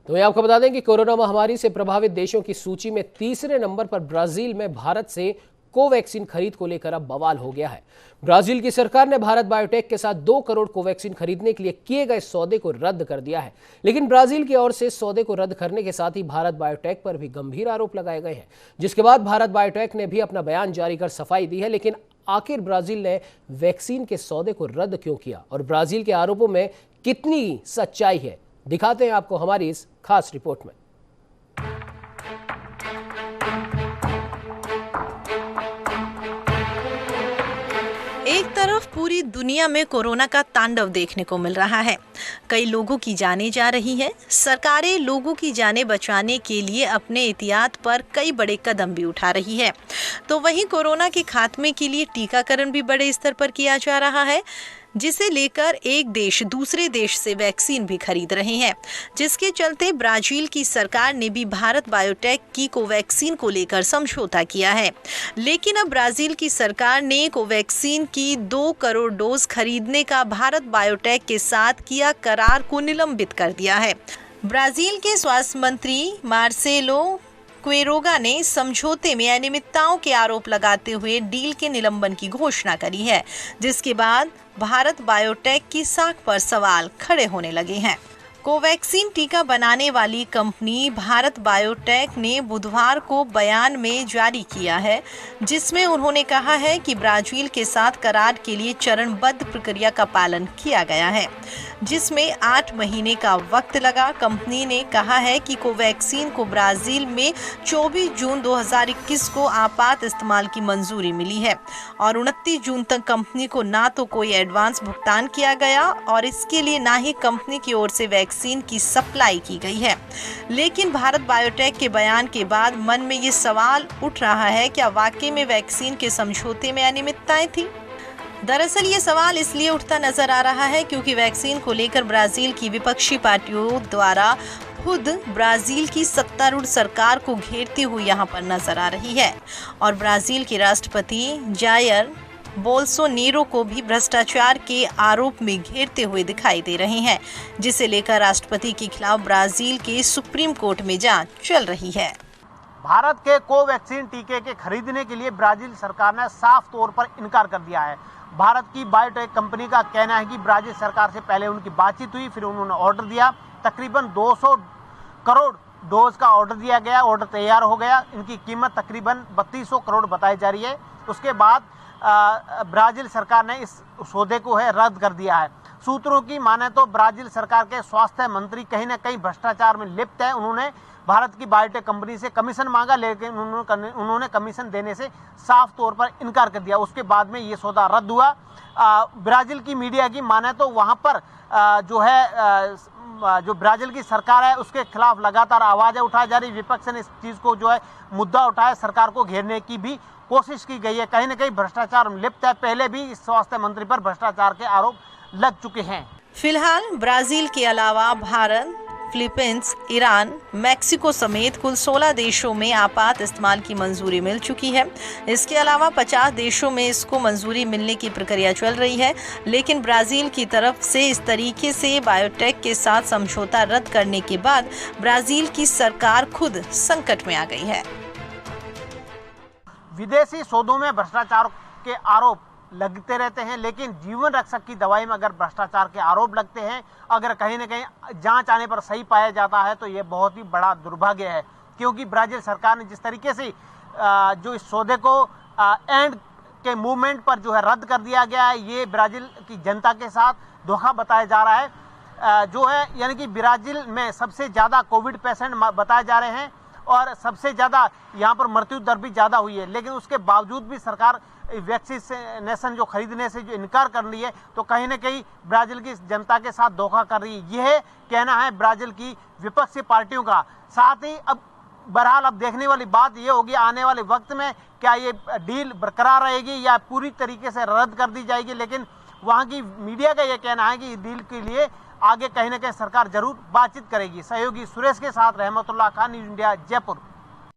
तो मैं आपको बता दें कि कोरोना महामारी से प्रभावित देशों की सूची में तीसरे नंबर पर ब्राजील में भारत से कोवैक्सीन खरीद को लेकर अब बवाल हो गया है। ब्राजील की सरकार ने भारत बायोटेक के साथ 2 करोड़ कोवैक्सीन खरीदने के लिए किए गए सौदे को रद्द कर दिया है। लेकिन ब्राजील की ओर से सौदे को रद्द करने के साथ ही भारत बायोटेक पर भी गंभीर आरोप लगाए गए हैं, जिसके बाद भारत बायोटेक ने भी अपना बयान जारी कर सफाई दी है। लेकिन आखिर ब्राजील ने वैक्सीन के सौदे को रद्द क्यों किया और ब्राजील के आरोपों में कितनी सच्चाई है, दिखाते हैं आपको हमारी इस खास रिपोर्ट में। एक तरफ पूरी दुनिया में कोरोना का तांडव देखने को मिल रहा है, कई लोगों की जानें जा रही हैं। सरकारें लोगों की जानें बचाने के लिए अपने एहतियात पर कई बड़े कदम भी उठा रही है, तो वहीं कोरोना के खात्मे के लिए टीकाकरण भी बड़े स्तर पर किया जा रहा है, जिसे लेकर एक देश दूसरे देश से वैक्सीन भी खरीद रहे हैं, जिसके चलते ब्राजील की सरकार ने भी भारत बायोटेक की कोवैक्सीन को लेकर समझौता किया है। लेकिन अब ब्राजील की सरकार ने कोवैक्सीन की 2 करोड़ डोज खरीदने का भारत बायोटेक के साथ किया करार को निलंबित कर दिया है। ब्राजील के स्वास्थ्य मंत्री मार्सेलो क्वेरोगा ने समझौते में अनियमितताओं के आरोप लगाते हुए डील के निलंबन की घोषणा करी है, जिसके बाद भारत बायोटेक की साख पर सवाल खड़े होने लगे हैं। कोवैक्सीन टीका बनाने वाली कंपनी भारत बायोटेक ने बुधवार को बयान में जारी किया है, जिसमें उन्होंने कहा है कि ब्राजील के साथ करार के लिए चरणबद्ध प्रक्रिया का पालन किया गया है, जिसमें 8 महीने का वक्त लगा। कंपनी ने कहा है कि कोवैक्सीन को ब्राजील में 24 जून 2021 को आपात इस्तेमाल की मंजूरी मिली है और 29 जून तक कंपनी को ना तो कोई एडवांस भुगतान किया गया और इसके लिए ना ही कंपनी की ओर से वैक्सीन की सप्लाई की गई है। लेकिन भारत बायोटेक के बयान के बाद मन में ये सवाल उठ रहा है, क्या वाकई में वैक्सीन के समझौते में अनियमितताएं थी? दरअसल ये सवाल इसलिए उठता नजर आ रहा है क्योंकि वैक्सीन को लेकर ब्राजील की विपक्षी पार्टियों द्वारा खुद ब्राजील की सत्तारूढ़ सरकार को घेरती हुई यहां पर नजर आ रही है और ब्राजील के राष्ट्रपति जायर बोल्सोनेरो को भी भ्रष्टाचार के आरोप में घेरते हुए दिखाई दे रहे हैं, जिसे लेकर राष्ट्रपति के खिलाफ ब्राजील के सुप्रीम कोर्ट में जांच चल रही है। भारत के कोवैक्सीन टीके के खरीदने के लिए ब्राजील सरकार ने साफ तौर पर इनकार कर दिया है। भारत की बायोटेक कंपनी का कहना है कि ब्राजील सरकार से पहले उनकी बातचीत हुई, फिर उन्होंने ऑर्डर दिया। तकरीबन 200 करोड़ डोज का ऑर्डर दिया गया, ऑर्डर तैयार हो गया। इनकी कीमत तकरीबन 3200 करोड़ बताई जा रही है। उसके बाद ब्राजील सरकार ने इस सौदे को रद्द कर दिया है। सूत्रों की माने तो ब्राजील सरकार के स्वास्थ्य मंत्री कहीं ना कहीं भ्रष्टाचार में लिप्त है। उन्होंने भारत की बायोटेक कंपनी से कमीशन मांगा, लेकिन उन्होंने कमीशन देने से साफ तौर पर इनकार कर दिया। उसके बाद में ये सौदा रद्द हुआ। ब्राजील की मीडिया की माने तो वहाँ पर जो ब्राजील की सरकार है उसके खिलाफ लगातार आवाज़ें उठाई जा रही। विपक्ष ने इस चीज़ को मुद्दा उठाया, सरकार को घेरने की भी कोशिश की गई है। कहीं ना कहीं भ्रष्टाचार में लिप्त है। पहले भी इस स्वास्थ्य मंत्री पर भ्रष्टाचार के आरोप लग चुके हैं। फिलहाल ब्राजील के अलावा भारत, फिलीपींस, ईरान, मैक्सिको समेत कुल 16 देशों में आपात इस्तेमाल की मंजूरी मिल चुकी है। इसके अलावा 50 देशों में इसको मंजूरी मिलने की प्रक्रिया चल रही है, लेकिन ब्राजील की तरफ से इस तरीके से बायोटेक के साथ समझौता रद्द करने के बाद ब्राजील की सरकार खुद संकट में आ गई है। विदेशी सौदों में भ्रष्टाचार के आरोप लगते रहते हैं, लेकिन जीवन रक्षक की दवाई में अगर भ्रष्टाचार के आरोप लगते हैं, अगर कहीं ना कहीं जांच आने पर सही पाया जाता है तो ये बहुत ही बड़ा दुर्भाग्य है। क्योंकि ब्राजील सरकार ने जिस तरीके से जो इस सौदे को एंड के मूवमेंट पर रद्द कर दिया गया है, ये ब्राजील की जनता के साथ धोखा बताया जा रहा है। यानी कि ब्राजील में सबसे ज़्यादा कोविड पेशेंट बताए जा रहे हैं और सबसे ज़्यादा यहाँ पर मृत्यु दर भी ज़्यादा हुई है। लेकिन उसके बावजूद भी सरकार वैक्सीनेशन जो खरीदने से जो इनकार कर रही है, तो कहीं ना कहीं ब्राजील की जनता के साथ धोखा कर रही है। यह कहना है ब्राजील की विपक्षी पार्टियों का। साथ ही अब बहरहाल अब देखने वाली बात यह होगी आने वाले वक्त में क्या ये डील बरकरार रहेगी या पूरी तरीके से रद्द कर दी जाएगी। लेकिन वहाँ की मीडिया का यह कहना है कि डील के लिए आगे कहीं ना कहीं सरकार जरूर बातचीत करेगी। सहयोगी सुरेश के साथ रहमतुल्लाह खान, न्यूज़ इंडिया, जयपुर।